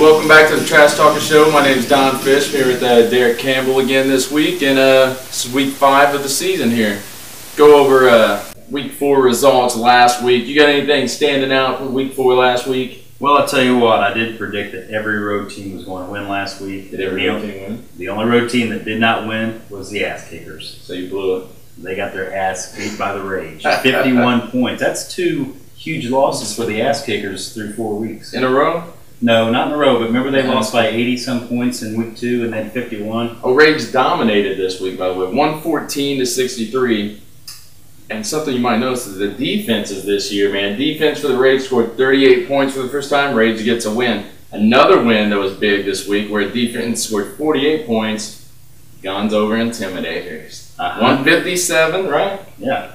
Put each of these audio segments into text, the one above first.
welcome back to the Trash Talker Show. My name is Don Fish, here with Darik Campbell again this week, and this is week 5 of the season here. Go over week 4 results last week. You got anything standing out from week 4 last week? Well, I'll tell you what, I did predict that every road team was going to win last week. Did every road team win? The only road team that did not win was the Ass Kickers. So you blew it. They got their ass beat by the Rage. 51 points. That's 2 huge losses for the Ass Kickers through 4 weeks. In a row? No, not in a row, but remember they lost by 80-some points in week 2 and then 51? Oh, Rage dominated this week, by the way, 114-63. And something you might notice is the defenses this year, man. Defense for the Rage scored 38 points for the first time. Rage gets a win. Another win that was big this week where defense scored 48 points. Guns over Intimidators. 157, right? Yeah.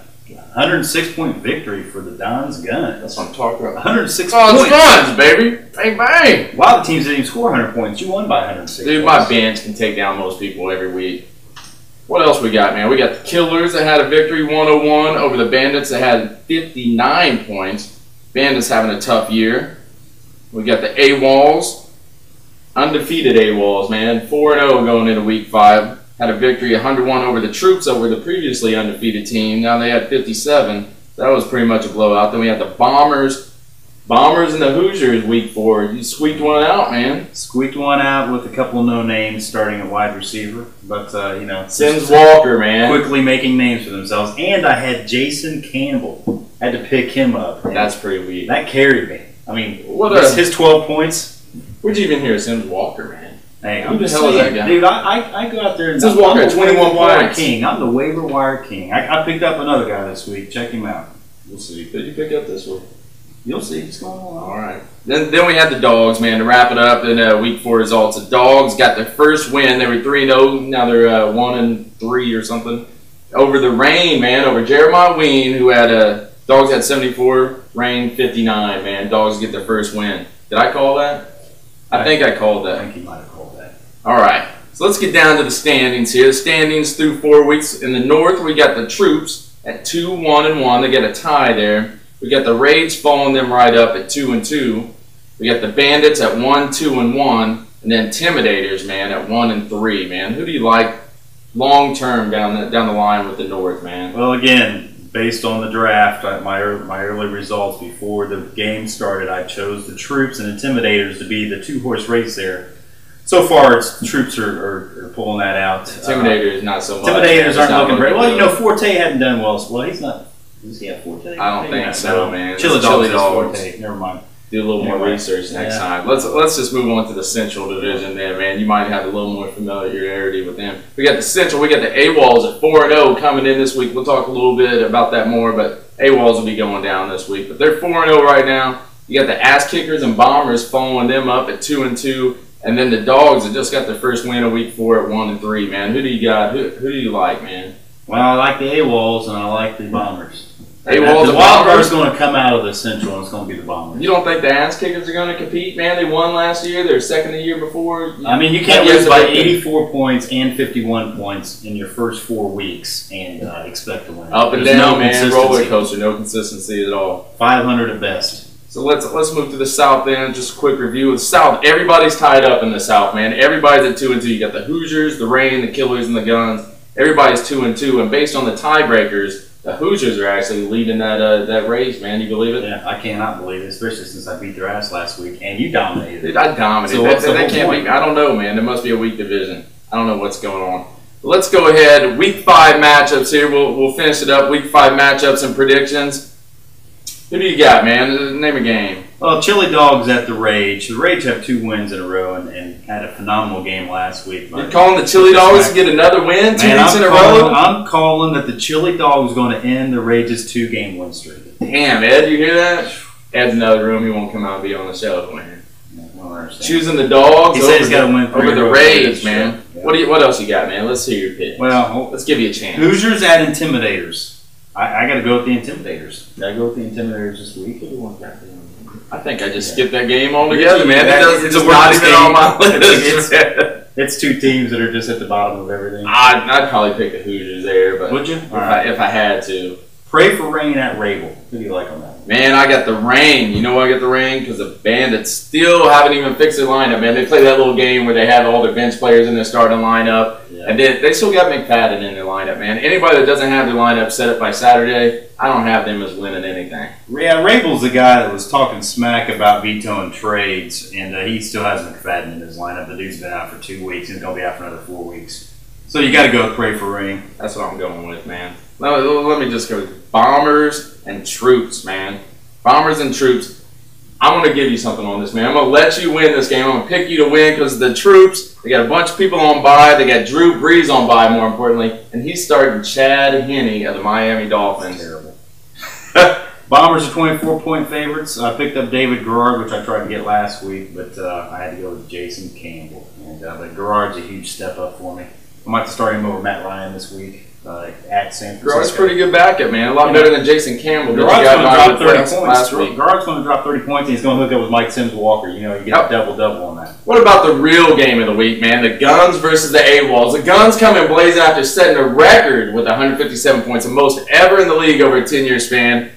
106-point victory for the Don's Guns. That's what I'm talking about. 106 points. points. Guns, baby. Bang, bang. While the teams didn't even score 100 points, you won by 106 Dude, points. my bench can take down most people every week. What else we got, man? We got the Killers that had a victory, 101, over the Bandits that had 59 points. Bandits having a tough year. We got the AWOLs. Undefeated AWOLs, man. 4-0 going into week 5. Had a victory, 101 over the Troops over the previously undefeated team. Now they had 57. That was pretty much a blowout. Then we had the Bombers and the Hoosiers week 4. You squeaked one out, man. Squeaked one out with a couple of no names starting at wide receiver. But, you know. Sims Walker, man. Quickly making names for themselves. And I had Jason Campbell. Had to pick him up. That's pretty weak. That carried me. I mean, his 12 points. Where'd you even hear Sims Walker, man? Hey, who the hell is that guy? Dude, I go out there and Sims Walker, 21 points. King. I'm the waiver wire king. I picked up another guy this week. Check him out. We'll see. Who did you pick up this week? You'll see what's going on. All right. Then we had the Dogs, man, to wrap it up in week 4 results. The Dogs got their first win. They were 3-0. Now they're 1-3 or something. Over the Rain, man, over Jeremiah Ween, who had Dogs had 74, Rain 59, man. Dogs get their first win. Did I call that? I think I called that. I think you might have called that. All right. So let's get down to the standings here. The standings through 4 weeks. In the North, we got the Troops at 2-1-1. They get a tie there. We got the Rage following them right up at 2-2. We got the Bandits at 1-2-1, and then Intimidators, man, at 1-3, man. Who do you like long term down the line with the North, man? Well, again, based on the draft, my early results before the game started, I chose the Troops and Intimidators to be the 2-horse race there. So far, Troops are pulling that out. Intimidators not so much. Intimidators aren't looking great. Well, you know, Forte hadn't done well. Well, he's not. Does he have Forte? I don't think so, man. Chili Dogs. Forte. Never mind. Do a little more research next time. Let's just move on to the Central Division there, man. You might have a little more familiarity with them. We got the Central. We got the AWOLs at 4-0 coming in this week. We'll talk a little bit about that more, but AWOLs will be going down this week. But they're 4-0 right now. You got the Ass Kickers and Bombers following them up at 2-2. And then the Dogs that just got their first win of week 4 at 1-3, man. Who do you got? Who do you like, man? Well, I like the AWOLs and I like the Bombers. AWOLs the wild card is going to come out of the Central and it's going to be the Bombers. You don't think the Ass Kickers are going to compete, man? They won last year. They were second the year before. I mean, you can't lose by 84 points and 51 points in your first 4 weeks and expect to win. Up and down, man. Roller coaster. No consistency at all. 500 at best. So let's move to the South then. Just a quick review of the South. Everybody's tied up in the South, man. Everybody's at 2-2. You got the Hoosiers, the Rain, the Killers, and the Guns. Everybody's 2-2. And based on the tiebreakers, the Hoosiers are actually leading that race, man. You believe it? Yeah, I cannot believe it, especially since I beat their ass last week and you dominated. Dude, I dominated. So what's the they can't beat me. I don't know, man. There must be a weak division. I don't know what's going on. But let's go ahead. Week 5 matchups here. We'll finish it up. Week 5 matchups and predictions. Who do you got, man? Name a game. Well, Chili Dogs at the Rage. The Rage have 2 wins in a row and had a phenomenal game last week. You're calling the Chili Dogs to get another win 2 weeks in a row? I'm calling that the Chili Dogs is going to end the Rage's 2-game win streak. Damn, Ed, you hear that? Ed's in another room. He won't come out and be on the show, man. Choosing the Dogs he said he's got to win over the Rage, man. Yeah. What else you got, man? Let's hear your pick. Well, let's give you a chance. Hoosiers at Intimidators. I got to go with the Intimidators. Got to go with the Intimidators this week. I think I just skipped that game altogether, man. It's not even on my list. It's 2 teams that are just at the bottom of everything. I'd probably pick the Hoosiers there, but would you? If I had to. Pray for rain at Rabel. Who do you like on that one? Man, I got the rain. You know why I got the rain? Because the Bandits still haven't even fixed their lineup, man. They play that little game where they have all their bench players in their starting lineup. Yeah. And then they still got McFadden in their lineup, man. Anybody that doesn't have their lineup set up by Saturday, I don't have them as winning anything. Yeah, Rabel's the guy that was talking smack about vetoing trades, and he still has McFadden in his lineup. The dude's been out for 2 weeks. He's going to be out for another 4 weeks. So you got to go with Pray for Rain. That's what I'm going with, man. Let me just go with Bombers and Troops, man. Bombers and Troops. I'm going to give you something on this, man. I'm going to let you win this game. I'm going to pick you to win because the Troops, they got a bunch of people on bye. They got Drew Brees on bye, more importantly. And he's starting Chad Henne of the Miami Dolphins. Terrible. Bombers are 24-point favorites. I picked up David Garrard, which I tried to get last week, but I had to go with Jason Campbell. And but Garrard's a huge step up for me. I might have to start him over Matt Ryan this week at San Francisco. Garrard's pretty good backup, man. A lot better than Jason Campbell. Garrard's going to drop 30 points. Garrard's going to drop 30 points, and he's going to hook up with Mike Sims Walker. You know, you get a double-double on that. What about the real game of the week, man? The Guns versus the AWOLs. The Guns come in blazing after setting a record with 157 points, the most ever in the league over a 10-year span,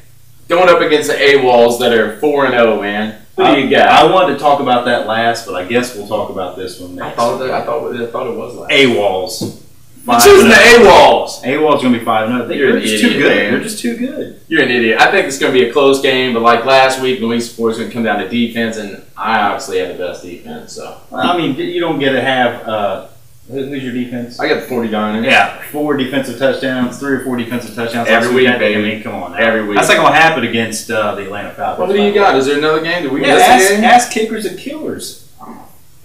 going up against the AWOLs that are 4-0, man. Who do you got? I wanted to talk about that last, but I guess we'll talk about this one next. I thought it was last. AWOLs. You're choosing the AWOLs. AWOL's going to be 5-0. They're just too good. Man. They're just too good. You're an idiot. I think it's going to be a close game, but like last week, the week before, it's going to come down to defense, and I obviously have the best defense. So I mean, you don't get to have who's your defense? I got the 49ers. Yeah, 4 defensive touchdowns, 3 or 4 defensive touchdowns every week, baby. I mean, come on now. Every week. That's not going to happen against the Atlanta Falcons. Well, who do you got? Is there another game? Do we miss a game? Ask kickers and killers.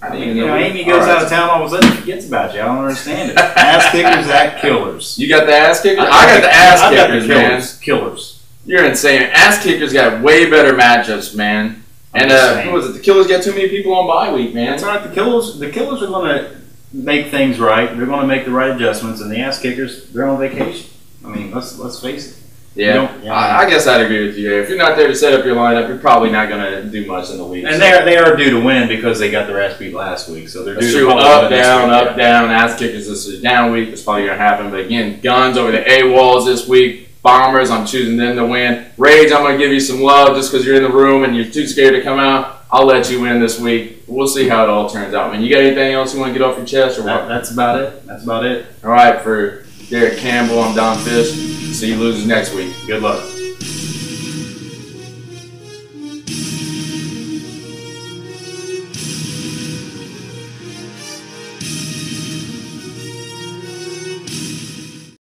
I didn't even know. Amy goes out of town, all of a sudden forgets about you. I don't understand it. Ass kickers at killers. You got the ass kickers? I got the ass kickers, man. Killers. You're insane. Ass kickers got way better matchups, man. And who was it? The Killers got too many people on bye week, man. That's all right. The Killers are going to make things right. They're going to make the right adjustments, and the ass kickers, they're on vacation. I mean, let's face it. Yeah, I guess I'd agree with you. If you're not there to set up your lineup, you're probably not going to do much in the week. And they are due to win because they got their ass beat last week, so they're due to up, down. Ass kickers this is down week. That's probably going to happen. But again, Guns over the AWOLs this week. Bombers, I'm choosing them to win. Rage, I'm going to give you some love just because you're in the room and you're too scared to come out. I'll let you win this week. We'll see how it all turns out, man. You got anything else you want to get off your chest or what? That's about it. That's about it. All right, for Darik Campbell, I'm Don Fish. See you losers next week. Good luck.